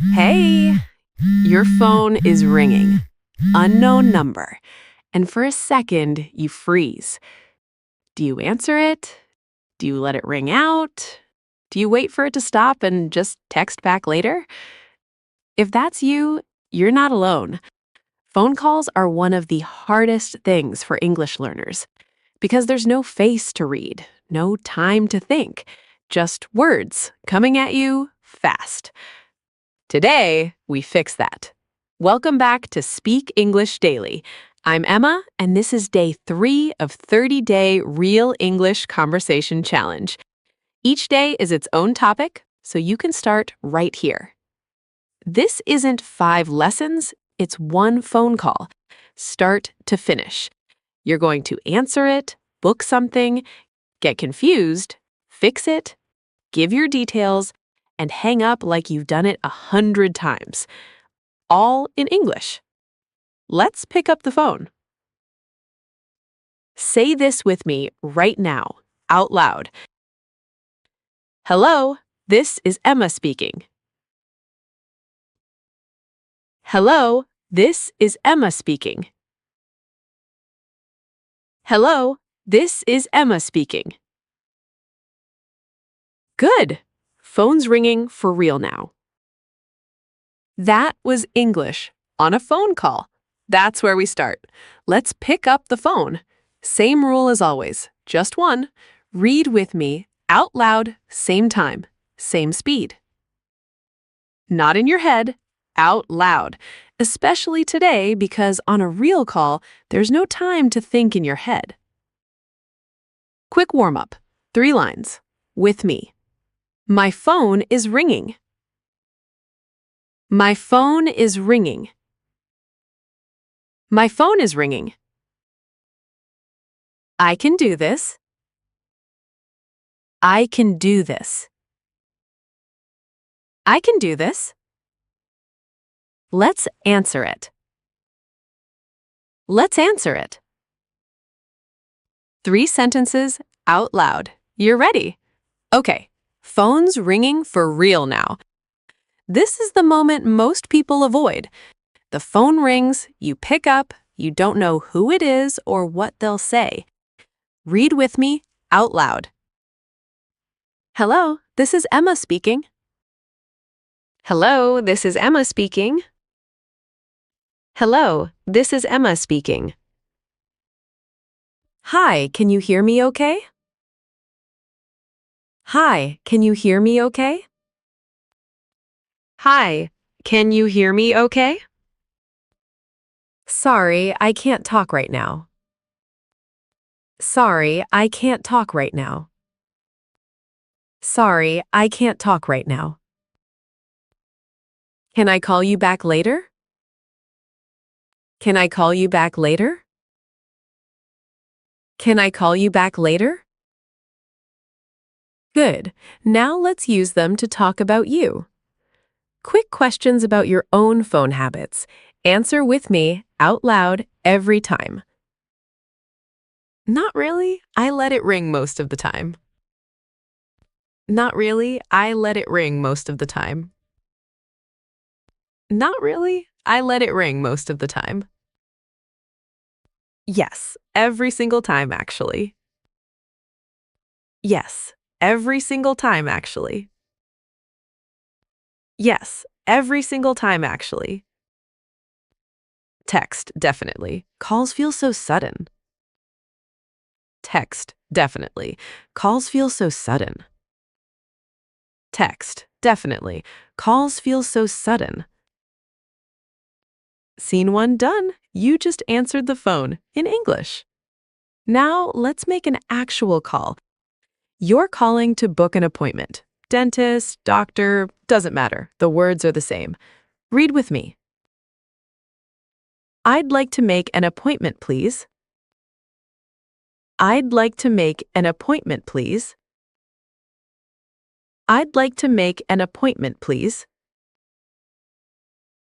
Hey, your phone is ringing. Unknown number. And for a second, you freeze. Do you answer it? Do you let it ring out? Do you wait for it to stop and just text back later? If that's you, you're not alone. Phone calls are one of the hardest things for English learners because there's no face to read, no time to think, just words coming at you fast. Today, we fix that. Welcome back to Speak English Daily. I'm Emma, and this is day 3 of 30-day Real English Conversation Challenge. Each day is its own topic, so you can start right here. This isn't 5 lessons, it's one phone call, start to finish. You're going to answer it, book something, get confused, fix it, give your details, and hang up like you've done it 100 times. All in English. Let's pick up the phone. Say this with me right now, out loud. Hello, this is Emma speaking. Hello, this is Emma speaking. Hello, this is Emma speaking. Good. Phone's ringing for real now. That was English on a phone call. That's where we start. Let's pick up the phone. Same rule as always, just one. Read with me, out loud, same time, same speed. Not in your head, out loud, especially today because on a real call, there's no time to think in your head. Quick warm-up, 3 lines, with me. My phone is ringing. My phone is ringing. My phone is ringing. I can do this. I can do this. I can do this. Let's answer it. Let's answer it. 3 sentences out loud. You're ready. Okay, phone's ringing for real now. This is the moment most people avoid. The phone rings, you pick up, you don't know who it is or what they'll say. Read with me out loud. Hello, this is Emma speaking. Hello, this is Emma speaking. Hello, this is Emma speaking. Hi, can you hear me okay? Hi, can you hear me okay? Hi, can you hear me okay? Sorry, I can't talk right now. Sorry, I can't talk right now. Sorry, I can't talk right now. Can I call you back later? Can I call you back later? Can I call you back later? Good. Now let's use them to talk about you. Quick questions about your own phone habits. Answer with me out loud every time. Not really. I let it ring most of the time. Not really. I let it ring most of the time. Not really. I let it ring most of the time. Yes, every single time actually. Yes, every single time actually. Yes, every single time actually. Text, definitely. Calls feel so sudden. Text, definitely. Calls feel so sudden. Text, definitely. Calls feel so sudden. Scene 1 done. You just answered the phone in English. Now let's make an actual call. You're calling to book an appointment. Dentist, doctor, doesn't matter. The words are the same. Read with me. I'd like to make an appointment, please. I'd like to make an appointment, please. I'd like to make an appointment, please.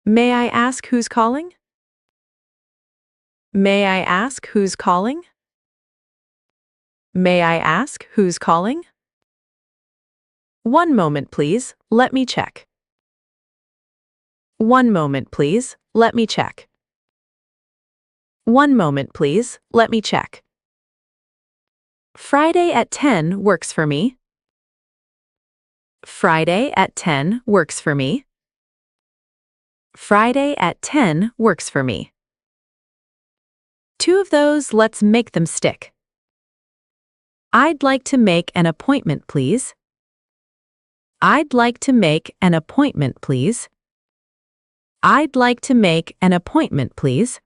May I ask who's calling? May I ask who's calling? May I ask who's calling? One moment, please. Let me check. 1 moment, please. Let me check. 1 moment, please. Let me check. Friday at 10 works for me. Friday at 10 works for me. Friday at 10 works for me. 2 of those, let's make them stick. I'd like to make an appointment, please. I'd like to make an appointment, please. I'd like to make an appointment, please.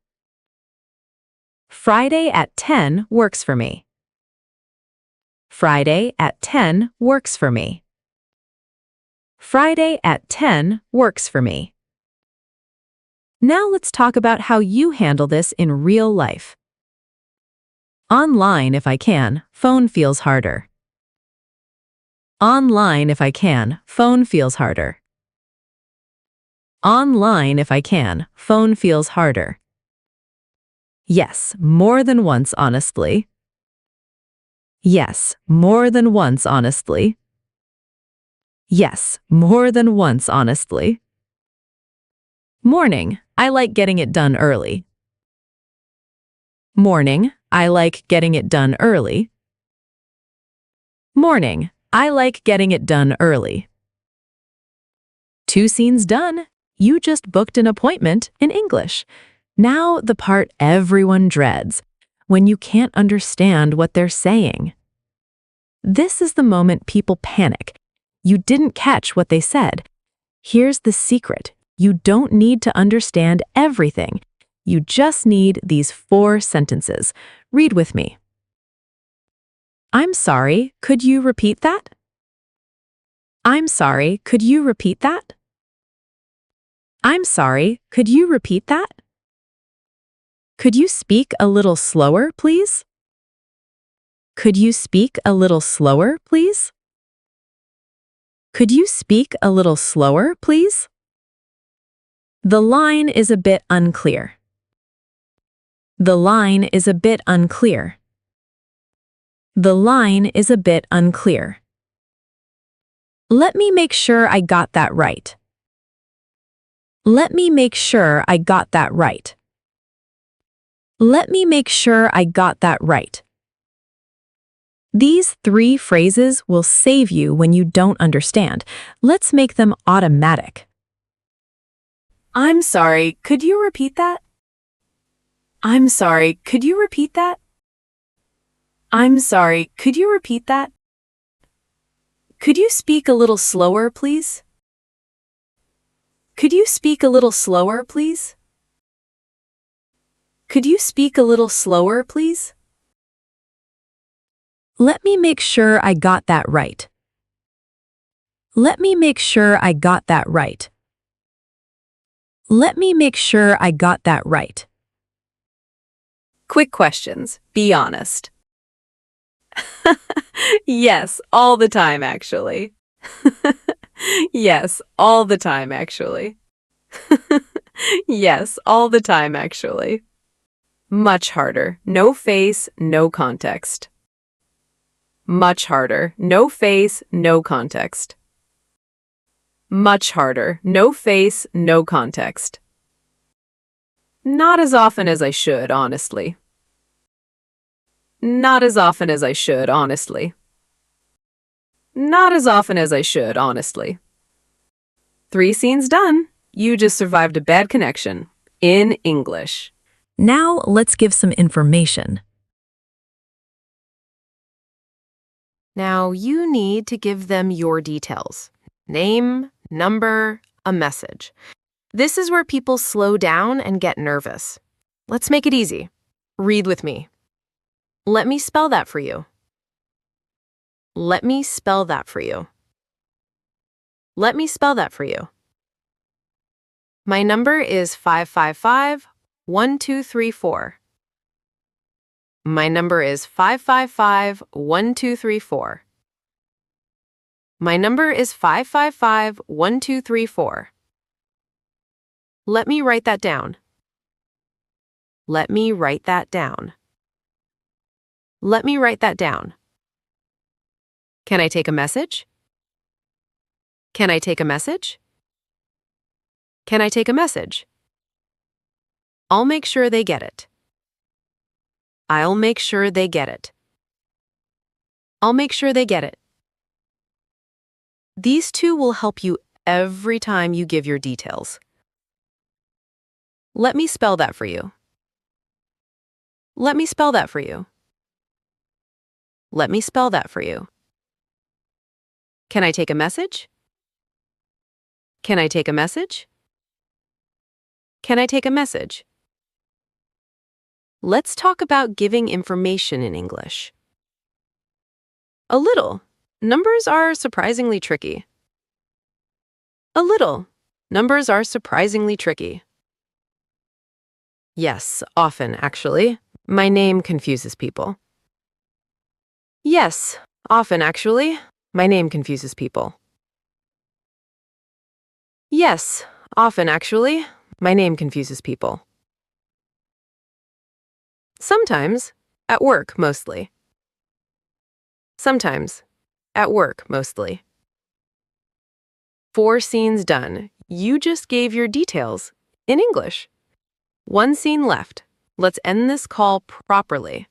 Friday at 10 works for me. Friday at 10 works for me. Friday at 10 works for me. Now let's talk about how you handle this in real life. Online if I can, phone feels harder. Online if I can, phone feels harder. Online if I can, phone feels harder. Yes, more than once, honestly. Yes, more than once, honestly. Yes, more than once, honestly. Morning, I like getting it done early. Morning, I like getting it done early. Morning, I like getting it done early. 2 scenes done. You just booked an appointment in English. Now the part everyone dreads, when you can't understand what they're saying. This is the moment people panic. You didn't catch what they said. Here's the secret. You don't need to understand everything. You just need these 4 sentences. Read with me. I'm sorry, could you repeat that? I'm sorry, could you repeat that? I'm sorry, could you repeat that? Could you speak a little slower, please? Could you speak a little slower, please? Could you speak a little slower, please? The line is a bit unclear. The line is a bit unclear. The line is a bit unclear. Let me make sure I got that right. Let me make sure I got that right. Let me make sure I got that right. These 3 phrases will save you when you don't understand. Let's make them automatic. I'm sorry, could you repeat that? I'm sorry, could you repeat that? I'm sorry, could you repeat that? Could you speak a little slower, please? Could you speak a little slower, please? Could you speak a little slower, please? Let me make sure I got that right. Let me make sure I got that right. Let me make sure I got that right. Quick questions. Be honest. Yes, all the time, actually. Yes, all the time, actually. Yes, all the time, actually. Much harder. No face, no context. Much harder. No face, no context. Much harder. No face, no context. Not as often as I should, honestly. Not as often as I should, honestly. Not as often as I should, honestly. 3 scenes done. You just survived a bad connection. In English. Now let's give some information. Now you need to give them your details. Name, number, a message. This is where people slow down and get nervous. Let's make it easy. Read with me. Let me spell that for you. Let me spell that for you. Let me spell that for you. My number is 555-1234. My number is 555-1234. My number is 555-1234. Let me write that down. Let me write that down. Let me write that down. Can I take a message? Can I take a message? Can I take a message? I'll make sure they get it. I'll make sure they get it. I'll make sure they get it. These two will help you every time you give your details. Let me spell that for you. Let me spell that for you. Let me spell that for you. Can I take a message? Can I take a message? Can I take a message? Let's talk about giving information in English. A little. Numbers are surprisingly tricky. A little. Numbers are surprisingly tricky. Yes, often, actually. My name confuses people. Yes, often, actually. My name confuses people. Yes, often, actually. My name confuses people. Sometimes. At work, mostly. Sometimes. At work, mostly. 4 scenes done. You just gave your details. In English. 1 scene left. Let's end this call properly.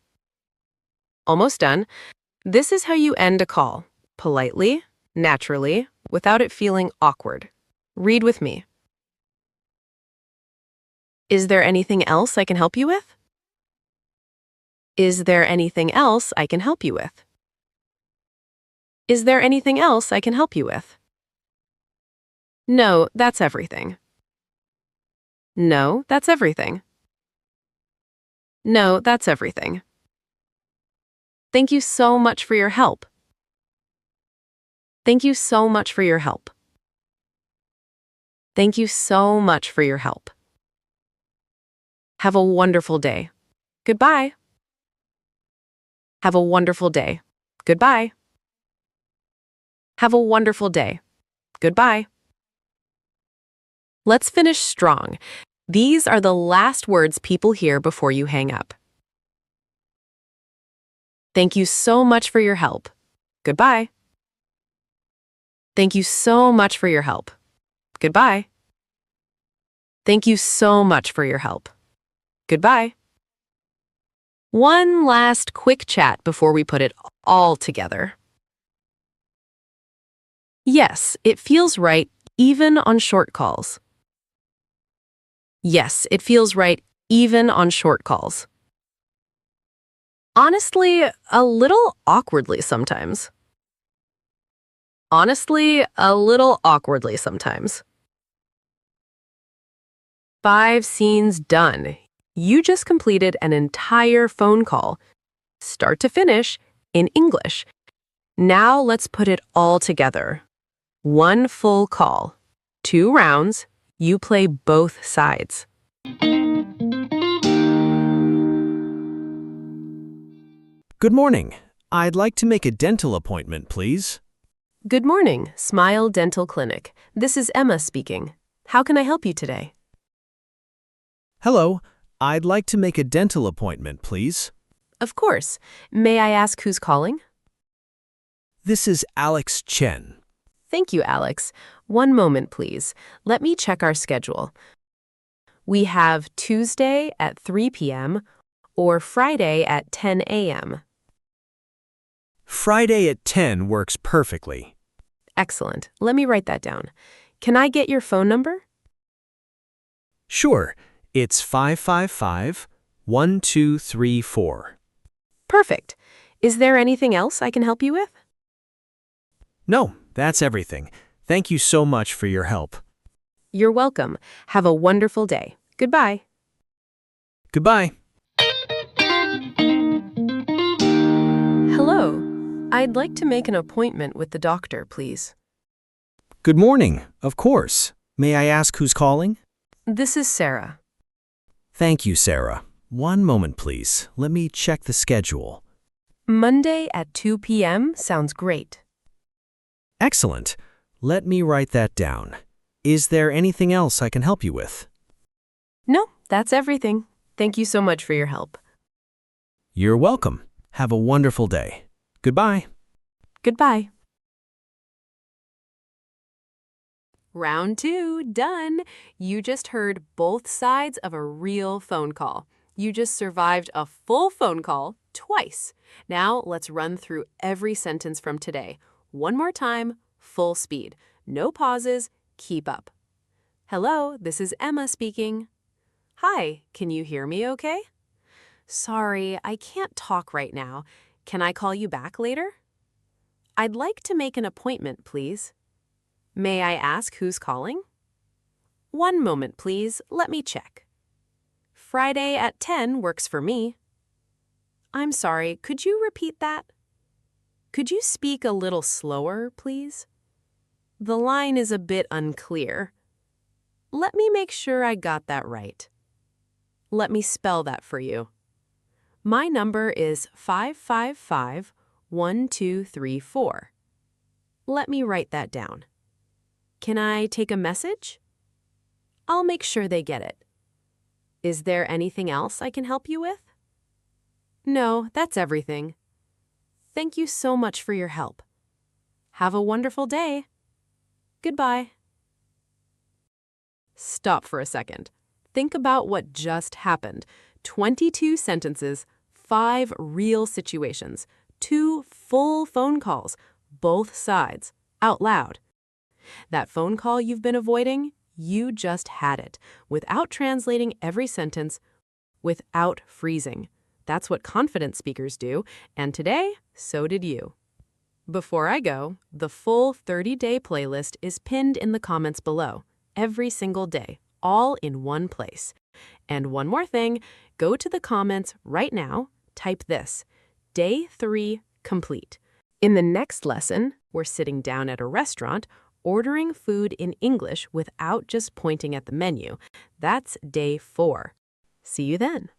Almost done. This is how you end a call. Politely, naturally, without it feeling awkward. Read with me. Is there anything else I can help you with? Is there anything else I can help you with? Is there anything else I can help you with? No, that's everything. No, that's everything. No, that's everything. Thank you so much for your help. Thank you so much for your help. Thank you so much for your help. Have a wonderful day. Goodbye. Have a wonderful day. Goodbye. Have a wonderful day. Goodbye. Let's finish strong. These are the last words people hear before you hang up. Thank you so much for your help. Goodbye. Thank you so much for your help. Goodbye. Thank you so much for your help. Goodbye. One last quick chat before we put it all together. Yes, it feels right even on short calls. Yes, it feels right even on short calls. Honestly, a little awkwardly sometimes. Honestly, a little awkwardly sometimes. 5 scenes done. You just completed an entire phone call, start to finish, in English. Now let's put it all together. 1 full call, 2 rounds, you play both sides. Good morning. I'd like to make a dental appointment, please. Good morning, Smile Dental Clinic. This is Emma speaking. How can I help you today? Hello. I'd like to make a dental appointment, please. Of course. May I ask who's calling? This is Alex Chen. Thank you, Alex. 1 moment, please. Let me check our schedule. We have Tuesday at 3 p.m. or Friday at 10 a.m. Friday at 10 works perfectly. Excellent. Let me write that down. Can I get your phone number? Sure. It's 555-1234. Perfect. Is there anything else I can help you with? No, that's everything. Thank you so much for your help. You're welcome. Have a wonderful day. Goodbye. Goodbye. Hello. I'd like to make an appointment with the doctor, please. Good morning. Of course. May I ask who's calling? This is Sarah. Thank you, Sarah. 1 moment, please. Let me check the schedule. Monday at 2 p.m. sounds great. Excellent. Let me write that down. Is there anything else I can help you with? No, that's everything. Thank you so much for your help. You're welcome. Have a wonderful day. Goodbye. Goodbye. Round 2, done. You just heard both sides of a real phone call. You just survived a full phone call twice. Now let's run through every sentence from today. One more time, full speed. No pauses, keep up. Hello, this is Emma speaking. Hi, can you hear me okay? Sorry, I can't talk right now. Can I call you back later? I'd like to make an appointment, please. May I ask who's calling? One moment, please. Let me check. Friday at 10 works for me. I'm sorry, could you repeat that? Could you speak a little slower, please? The line is a bit unclear. Let me make sure I got that right. Let me spell that for you. My number is 555-1234. Let me write that down. Can I take a message? I'll make sure they get it. Is there anything else I can help you with? No, that's everything. Thank you so much for your help. Have a wonderful day. Goodbye. Stop for a second. Think about what just happened. 22 sentences, 5 real situations, 2 full phone calls, both sides, out loud. That phone call you've been avoiding, you just had it, without translating every sentence, without freezing. That's what confident speakers do, and today, so did you. Before I go, the full 30-day playlist is pinned in the comments below, every single day, all in one place. And one more thing, go to the comments right now, type this, Day 3 complete. In the next lesson, we're sitting down at a restaurant, ordering food in English without just pointing at the menu. That's Day 4. See you then.